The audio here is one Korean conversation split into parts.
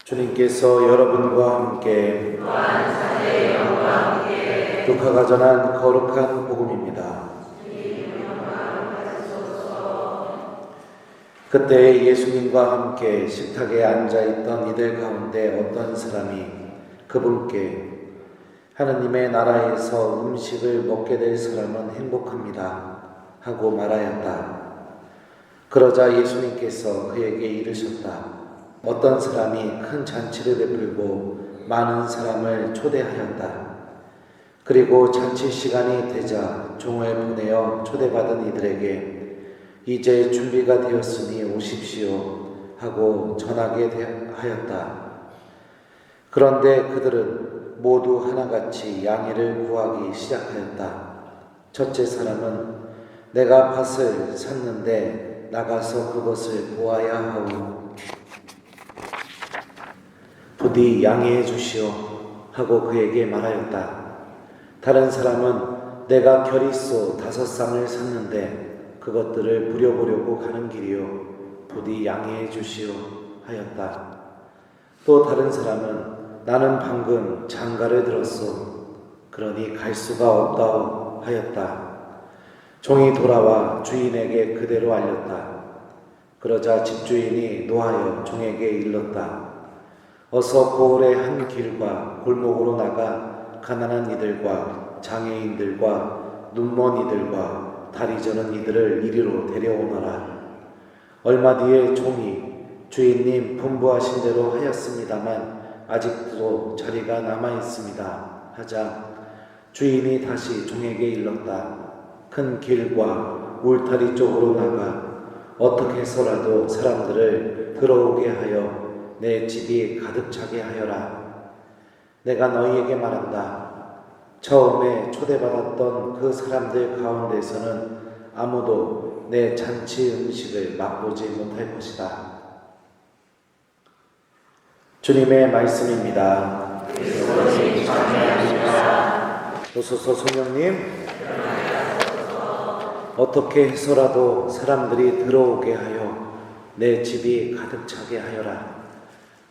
주님께서 여러분과 함께 루카가 전한 거룩한 복음입니다. 그때 예수님과 함께 식탁에 앉아있던 이들 가운데 어떤 사람이 그분께 하느님의 나라에서 음식을 먹게 될 사람은 행복합니다 하고 말하였다. 그러자 예수님께서 그에게 이르셨다. 어떤 사람이 큰 잔치를 베풀고 많은 사람을 초대하였다. 그리고 잔치 시간이 되자 종을 보내어 초대받은 이들에게 이제 준비가 되었으니 오십시오 하고 전하게 하였다. 그런데 그들은 모두 하나같이 양해를 구하기 시작하였다. 첫째 사람은 내가 밭을 샀는데 나가서 그것을 보아야 하오. 부디 양해해 주시오 하고 그에게 말하였다. 다른 사람은 내가 겨릿소 5쌍을 샀는데 그것들을 부려보려고 가는 길이요 부디 양해해 주시오 하였다. 또 다른 사람은 나는 방금 장가를 들었소. 그러니 갈 수가 없다오 하였다. 종이 돌아와 주인에게 그대로 알렸다. 그러자 집주인이 노하여 종에게 일렀다. 어서 고을의 한 길과 골목으로 나가 가난한 이들과 장애인들과 눈먼 이들과 다리 저는 이들을 이리로 데려오너라. 얼마 뒤에 종이 주인님 분부하신 대로 하였습니다만 아직도 자리가 남아 있습니다 하자 주인이 다시 종에게 일렀다. 큰 길과 울타리 쪽으로 나가 어떻게 해서라도 사람들을 들어오게 하여 내 집이 가득 차게 하여라. 내가 너희에게 말한다. 처음에 초대받았던 그 사람들 가운데서는 아무도 내 잔치 음식을 맛보지 못할 것이다. 주님의 말씀입니다. 오소서 성령님, 어떻게 해서라도 사람들이 들어오게 하여 내 집이 가득 차게 하여라.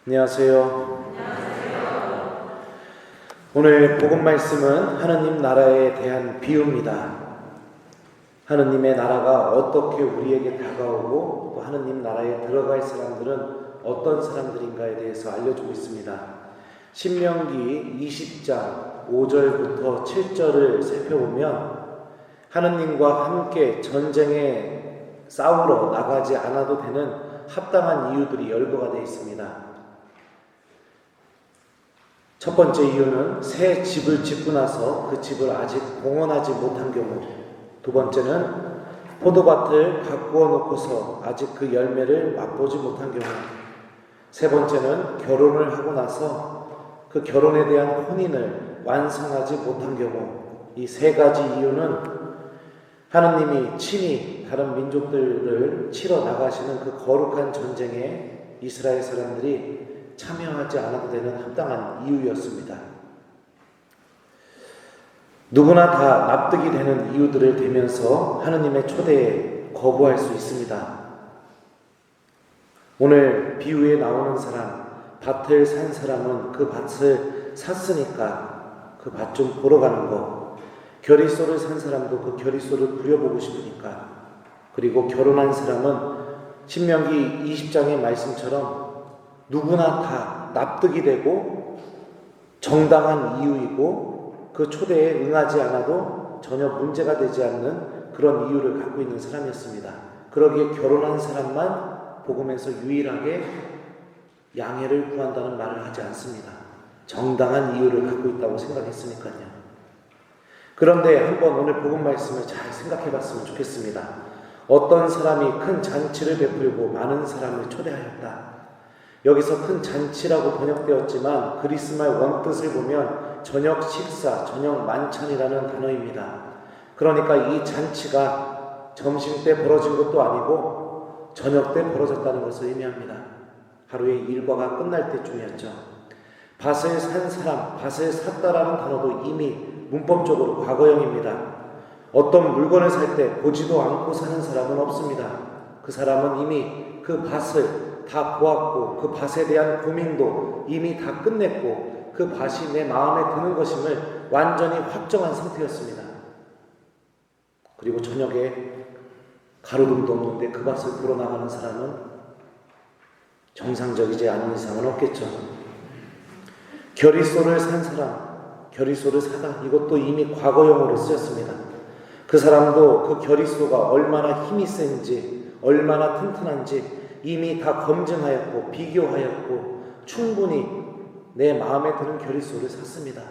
안녕하세요. 오늘 복음 말씀은 하느님 나라에 대한 비유입니다. 하느님의 나라가 어떻게 우리에게 다가오고 또 하느님 나라에 들어갈 사람들은 어떤 사람들인가에 대해서 알려주고 있습니다. 신명기 20장 5절부터 7절을 살펴보면 하느님과 함께 전쟁에 싸우러 나가지 않아도 되는 합당한 이유들이 열거가 되어 있습니다. 첫 번째 이유는 새 집을 짓고 나서 그 집을 아직 봉헌하지 못한 경우, 두 번째는 포도밭을 가꾸어 놓고서 아직 그 열매를 맛보지 못한 경우, 세 번째는 결혼을 하고 나서 그 결혼에 대한 혼인을 완성하지 못한 경우. 이 세 가지 이유는 하느님이 친히 다른 민족들을 치러 나가시는 그 거룩한 전쟁에 이스라엘 사람들이 참여하지 않아도 되는 합당한 이유였습니다. 누구나 다 납득이 되는 이유들을 대면서 하느님의 초대에 거부할 수 있습니다. 오늘 비유에 나오는 사람, 밭을 산 사람은 그 밭을 샀으니까 그 밭 좀 보러 가는 거, 겨릿소를 산 사람도 그 겨릿소를 부려보고 싶으니까, 그리고 결혼한 사람은 신명기 20장의 말씀처럼 누구나 다 납득이 되고 정당한 이유이고 그 초대에 응하지 않아도 전혀 문제가 되지 않는 그런 이유를 갖고 있는 사람이었습니다. 그러기에 결혼한 사람만 복음에서 유일하게 양해를 구한다는 말을 하지 않습니다. 정당한 이유를 갖고 있다고 생각했으니까요. 그런데 한번 오늘 복음 말씀을 잘 생각해 봤으면 좋겠습니다. 어떤 사람이 큰 잔치를 베풀고 많은 사람을 초대하였다. 여기서 큰 잔치라고 번역되었지만 그리스말 원뜻을 보면 저녁 식사, 저녁 만찬이라는 단어입니다. 그러니까 이 잔치가 점심때 벌어진 것도 아니고 저녁 때 벌어졌다는 것을 의미합니다. 하루의 일과가 끝날 때쯤이었죠. 밭을 산 사람, 밭을 샀다라는 단어도 이미 문법적으로 과거형입니다. 어떤 물건을 살 때 보지도 않고 사는 사람은 없습니다. 그 사람은 이미 그 밭을 다 보았고 그 밭에 대한 고민도 이미 다 끝냈고 그 밭이 내 마음에 드는 것임을 완전히 확정한 상태였습니다. 그리고 저녁에 가로등도 없는데 그 밭을 보러 나가는 사람은 정상적이지 않은 이상은 없겠죠. 결의소를 산 사람, 결의소를 사다, 이것도 이미 과거형으로 쓰였습니다. 그 사람도 그 결의소가 얼마나 힘이 센지, 얼마나 튼튼한지 이미 다 검증하였고 비교하였고 충분히 내 마음에 드는 결의소를 샀습니다.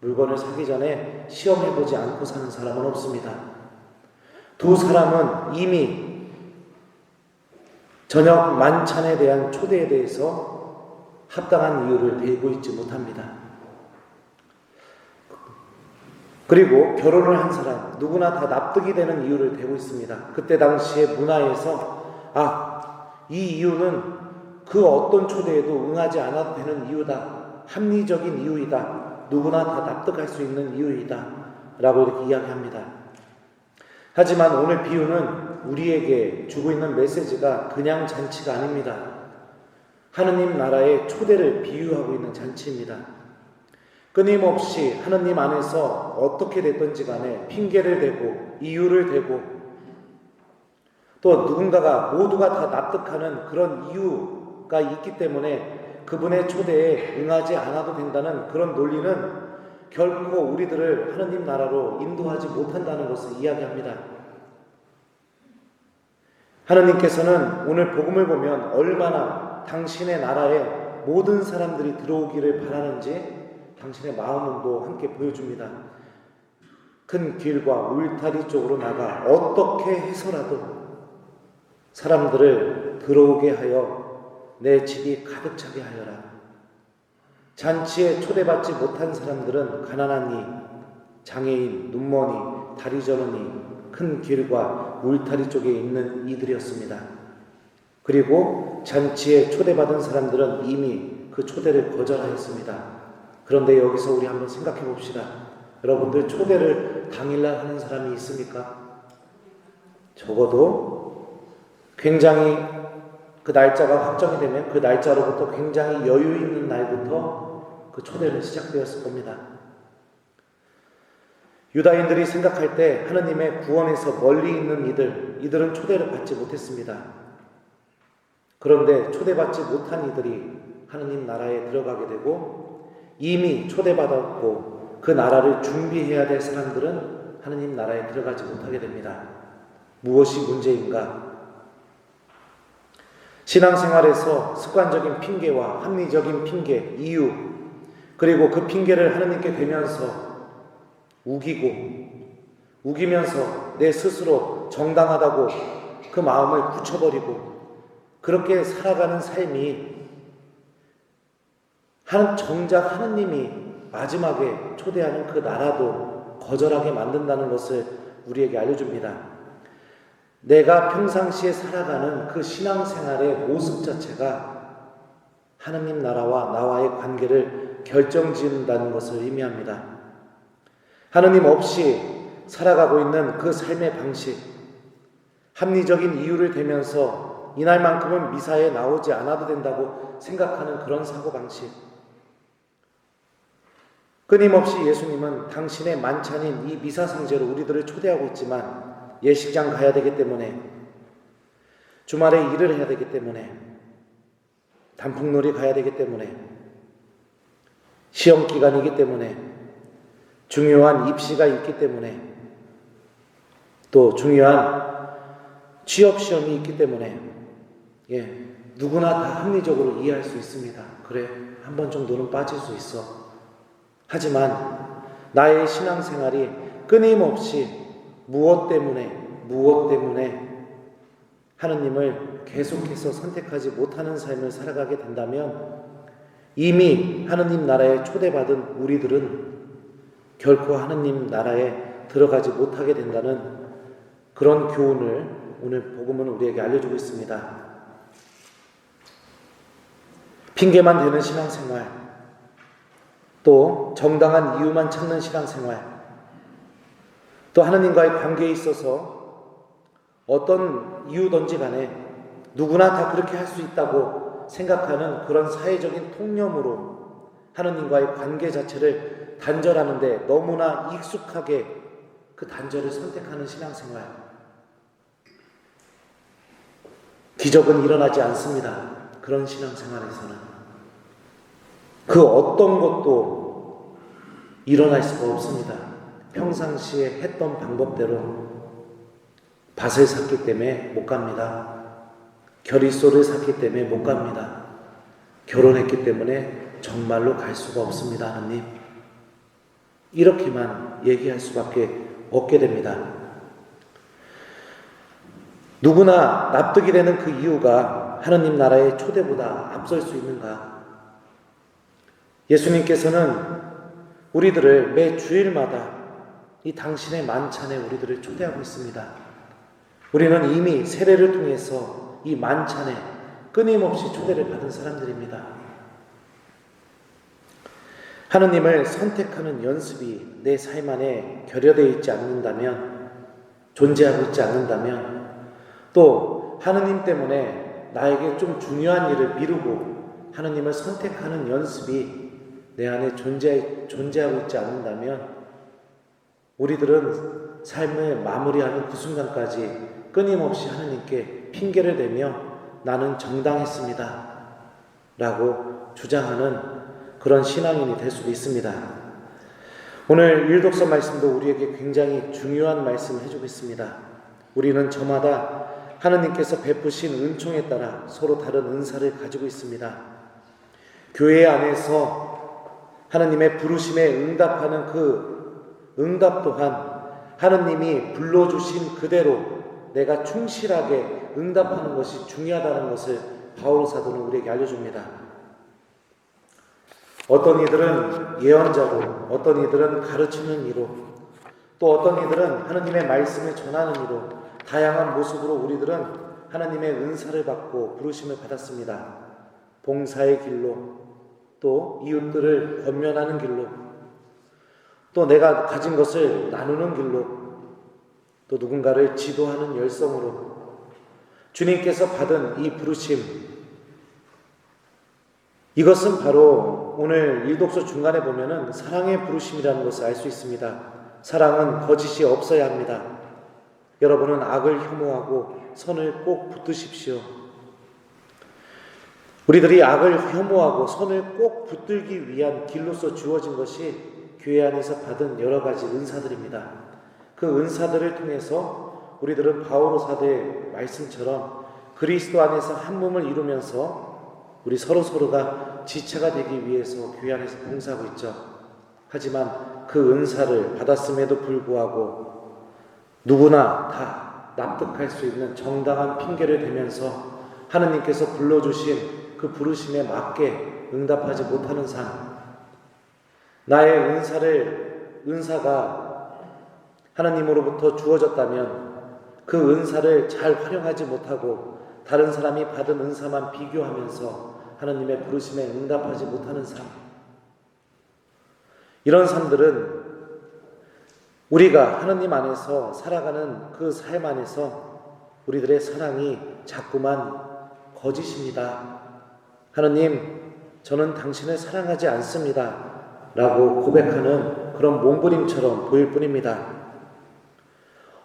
물건을 사기 전에 시험해보지 않고 사는 사람은 없습니다. 두 사람은 이미 저녁 만찬에 대한 초대에 대해서 합당한 이유를 대고 있지 못합니다. 그리고 결혼을 한 사람, 누구나 다 납득이 되는 이유를 대고 있습니다. 그때 당시의 문화에서 이 이유는 그 어떤 초대에도 응하지 않아도 되는 이유다. 합리적인 이유이다. 누구나 다 납득할 수 있는 이유이다. 라고 이렇게 이야기합니다. 하지만 오늘 비유는 우리에게 주고 있는 메시지가 그냥 잔치가 아닙니다. 하느님 나라의 초대를 비유하고 있는 잔치입니다. 끊임없이 하느님 안에서 어떻게 됐든지 간에 핑계를 대고 이유를 대고 또 누군가가 모두가 다 납득하는 그런 이유가 있기 때문에 그분의 초대에 응하지 않아도 된다는 그런 논리는 결코 우리들을 하느님 나라로 인도하지 못한다는 것을 이야기합니다. 하느님께서는 오늘 복음을 보면 얼마나 당신의 나라에 모든 사람들이 들어오기를 바라는지 당신의 마음도 함께 보여줍니다. 큰 길과 울타리 쪽으로 나가 어떻게 해서라도 사람들을 들어오게 하여 내 집이 가득 차게 하여라. 잔치에 초대받지 못한 사람들은 가난한 이, 장애인, 눈머니, 다리 저는 이, 큰 길과 울타리 쪽에 있는 이들이었습니다. 그리고 잔치에 초대받은 사람들은 이미 그 초대를 거절하였습니다. 그런데 여기서 우리 한번 생각해 봅시다. 여러분들 초대를 당일날 하는 사람이 있습니까? 적어도 굉장히 그 날짜가 확정이 되면 그 날짜로부터 굉장히 여유 있는 날부터 그 초대는 시작되었을 겁니다. 유다인들이 생각할 때 하느님의 구원에서 멀리 있는 이들은 초대를 받지 못했습니다. 그런데 초대받지 못한 이들이 하느님 나라에 들어가게 되고 이미 초대받았고 그 나라를 준비해야 될 사람들은 하느님 나라에 들어가지 못하게 됩니다. 무엇이 문제인가? 신앙생활에서 습관적인 핑계와 합리적인 핑계, 이유, 그리고 그 핑계를 하느님께 대면서 우기면서 내 스스로 정당하다고 그 마음을 굳혀버리고 그렇게 살아가는 삶이 정작 하느님이 마지막에 초대하는 그 나라도 거절하게 만든다는 것을 우리에게 알려줍니다. 내가 평상시에 살아가는 그 신앙생활의 모습 자체가 하느님 나라와 나와의 관계를 결정짓는다는 것을 의미합니다. 하느님 없이 살아가고 있는 그 삶의 방식, 합리적인 이유를 대면서 이날만큼은 미사에 나오지 않아도 된다고 생각하는 그런 사고방식, 끊임없이 예수님은 당신의 만찬인 이 미사상제로 우리들을 초대하고 있지만 예식장 가야 되기 때문에, 주말에 일을 해야 되기 때문에, 단풍놀이 가야 되기 때문에, 시험 기간이기 때문에, 중요한 입시가 있기 때문에, 또 중요한 취업 시험이 있기 때문에 누구나 다 합리적으로 이해할 수 있습니다. 그래, 한 번 정도는 빠질 수 있어. 하지만 나의 신앙생활이 끊임없이 무엇 때문에 하느님을 계속해서 선택하지 못하는 삶을 살아가게 된다면 이미 하느님 나라에 초대받은 우리들은 결코 하느님 나라에 들어가지 못하게 된다는 그런 교훈을 오늘 복음은 우리에게 알려주고 있습니다. 핑계만 대는 신앙생활, 또 정당한 이유만 찾는 신앙생활, 또 하느님과의 관계에 있어서 어떤 이유든지 간에 누구나 다 그렇게 할 수 있다고 생각하는 그런 사회적인 통념으로 하느님과의 관계 자체를 단절하는데 너무나 익숙하게 그 단절을 선택하는 신앙생활. 기적은 일어나지 않습니다. 그런 신앙생활에서는. 그 어떤 것도 일어날 수가 없습니다. 평상시에 했던 방법대로 밭을 샀기 때문에 못 갑니다. 결의소를 샀기 때문에 못 갑니다. 결혼했기 때문에 정말로 갈 수가 없습니다. 하나님. 이렇게만 얘기할 수밖에 없게 됩니다. 누구나 납득이 되는 그 이유가 하느님 나라의 초대보다 앞설 수 있는가? 예수님께서는 우리들을 매 주일마다 이 당신의 만찬에 우리들을 초대하고 있습니다. 우리는 이미 세례를 통해서 이 만찬에 끊임없이 초대를 받은 사람들입니다. 하느님을 선택하는 연습이 내 삶 안에 결여되어 있지 않는다면, 존재하고 있지 않는다면, 또 하느님 때문에 나에게 좀 중요한 일을 미루고 하느님을 선택하는 연습이 내 안에 존재하고 있지 않는다면 우리들은 삶을 마무리하는 그 순간까지 끊임없이 하느님께 핑계를 대며 나는 정당했습니다 라고 주장하는 그런 신앙인이 될 수도 있습니다. 오늘 일독서 말씀도 우리에게 굉장히 중요한 말씀을 해주고 있습니다. 우리는 저마다 하느님께서 베푸신 은총에 따라 서로 다른 은사를 가지고 있습니다. 교회 안에서 하느님의 부르심에 응답하는 그 응답 또한 하느님이 불러주신 그대로 내가 충실하게 응답하는 것이 중요하다는 것을 바울 사도는 우리에게 알려줍니다. 어떤 이들은 예언자로, 어떤 이들은 가르치는 이로, 또 어떤 이들은 하느님의 말씀을 전하는 이로 다양한 모습으로 우리들은 하나님의 은사를 받고 부르심을 받았습니다. 봉사의 길로, 또 이웃들을 권면하는 길로, 또 내가 가진 것을 나누는 길로, 또 누군가를 지도하는 열성으로 주님께서 받은 이 부르심, 이것은 바로 오늘 일독서 중간에 보면은 사랑의 부르심이라는 것을 알 수 있습니다. 사랑은 거짓이 없어야 합니다. 여러분은 악을 혐오하고 선을 꼭 붙드십시오. 우리들이 악을 혐오하고 선을 꼭 붙들기 위한 길로서 주어진 것이 교회 안에서 받은 여러 가지 은사들입니다. 그 은사들을 통해서 우리들은 바오로 사도의 말씀처럼 그리스도 안에서 한 몸을 이루면서 우리 서로가 지체가 되기 위해서 교회 안에서 봉사하고 있죠. 하지만 그 은사를 받았음에도 불구하고 누구나 다 납득할 수 있는 정당한 핑계를 대면서 하느님께서 불러주신 그 부르심에 맞게 응답하지 못하는 삶, 나의 은사가 하나님으로부터 주어졌다면 그 은사를 잘 활용하지 못하고 다른 사람이 받은 은사만 비교하면서 하나님의 부르심에 응답하지 못하는 삶, 이런 삶들은 우리가 하나님 안에서 살아가는 그 삶 안에서 우리들의 사랑이 자꾸만 거짓입니다. 하나님, 저는 당신을 사랑하지 않습니다 라고 고백하는 그런 몸부림처럼 보일 뿐입니다.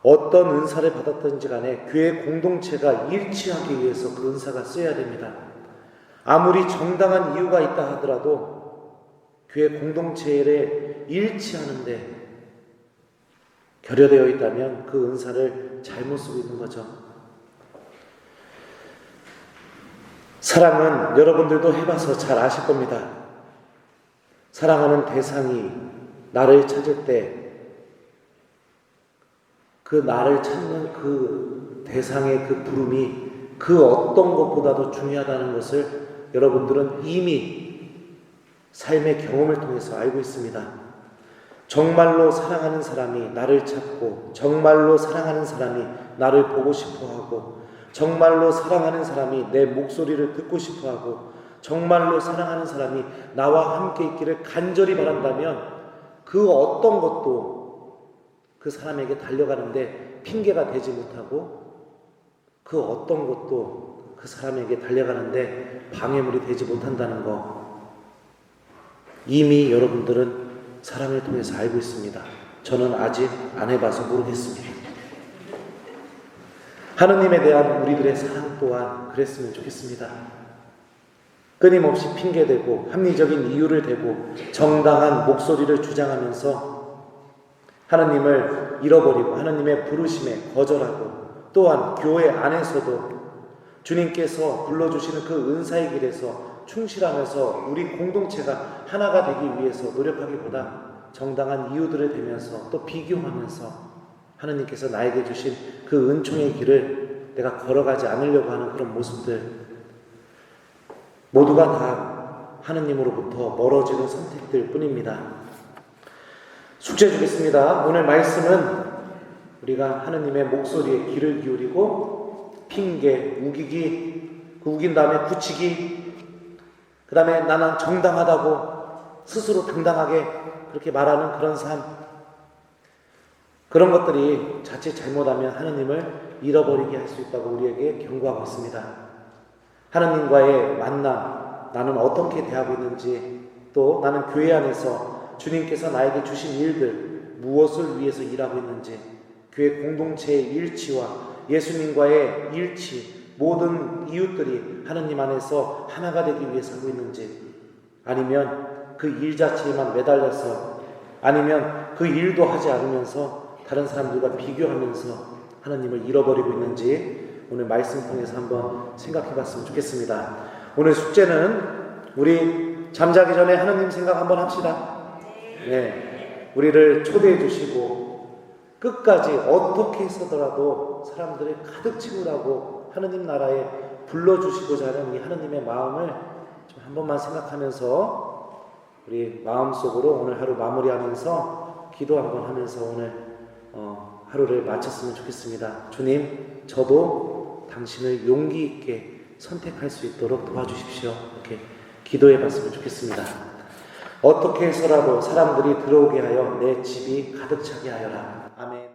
어떤 은사를 받았든지 간에 교회 공동체가 일치하기 위해서 그 은사가 쓰여야 됩니다. 아무리 정당한 이유가 있다 하더라도 교회 공동체에 일치하는데 결여되어 있다면 그 은사를 잘못 쓰고 있는 거죠. 사랑은 여러분들도 해봐서 잘 아실 겁니다. 사랑하는 대상이 나를 찾을 때 그 나를 찾는 그 대상의 그 부름이 그 어떤 것보다도 중요하다는 것을 여러분들은 이미 삶의 경험을 통해서 알고 있습니다. 정말로 사랑하는 사람이 나를 찾고, 정말로 사랑하는 사람이 나를 보고 싶어하고, 정말로 사랑하는 사람이 내 목소리를 듣고 싶어하고, 정말로 사랑하는 사람이 나와 함께 있기를 간절히 바란다면 그 어떤 것도 그 사람에게 달려가는데 핑계가 되지 못하고, 그 어떤 것도 그 사람에게 달려가는데 방해물이 되지 못한다는 거 이미 여러분들은 사랑을 통해서 알고 있습니다. 저는 아직 안 해봐서 모르겠습니다. 하느님에 대한 우리들의 사랑 또한 그랬으면 좋겠습니다. 끊임없이 핑계대고 합리적인 이유를 대고 정당한 목소리를 주장하면서 하느님을 잃어버리고 하느님의 부르심에 거절하고 또한 교회 안에서도 주님께서 불러주시는 그 은사의 길에서 충실하면서 우리 공동체가 하나가 되기 위해서 노력하기보다 정당한 이유들을 대면서 또 비교하면서 하느님께서 나에게 주신 그 은총의 길을 내가 걸어가지 않으려고 하는 그런 모습들 모두가 다 하느님으로부터 멀어지는 선택들 뿐입니다. 숙제 주겠습니다. 오늘 말씀은 우리가 하느님의 목소리에 귀를 기울이고 핑계, 우기기, 우긴 다음에 굳히기, 그 다음에 나는 정당하다고 스스로 당당하게 그렇게 말하는 그런 삶, 그런 것들이 자칫 잘못하면 하느님을 잃어버리게 할 수 있다고 우리에게 경고하고 있습니다. 하느님과의 만남, 나는 어떻게 대하고 있는지, 또 나는 교회 안에서 주님께서 나에게 주신 일들, 무엇을 위해서 일하고 있는지, 교회 공동체의 일치와 예수님과의 일치, 모든 이웃들이 하느님 안에서 하나가 되기 위해서 하고 있는지, 아니면 그 일 자체에만 매달려서, 아니면 그 일도 하지 않으면서 다른 사람들과 비교하면서 하나님을 잃어버리고 있는지 오늘 말씀 통해서 한번 생각해 봤으면 좋겠습니다. 오늘 숙제는 우리 잠자기 전에 하나님 생각 한번 합시다. 네, 우리를 초대해 주시고 끝까지 어떻게 해서더라도 사람들을 가득 채우라고 하느님 나라에 불러주시고자 하는 이 하느님의 마음을 좀 한 번만 생각하면서 우리 마음속으로 오늘 하루 마무리하면서 기도 한번 하면서 오늘 하루를 마쳤으면 좋겠습니다. 주님, 저도 당신을 용기 있게 선택할 수 있도록 도와주십시오. 이렇게 기도해 봤으면 좋겠습니다. 어떻게 해서라도 사람들이 들어오게 하여 내 집이 가득 차게 하여라. 아멘.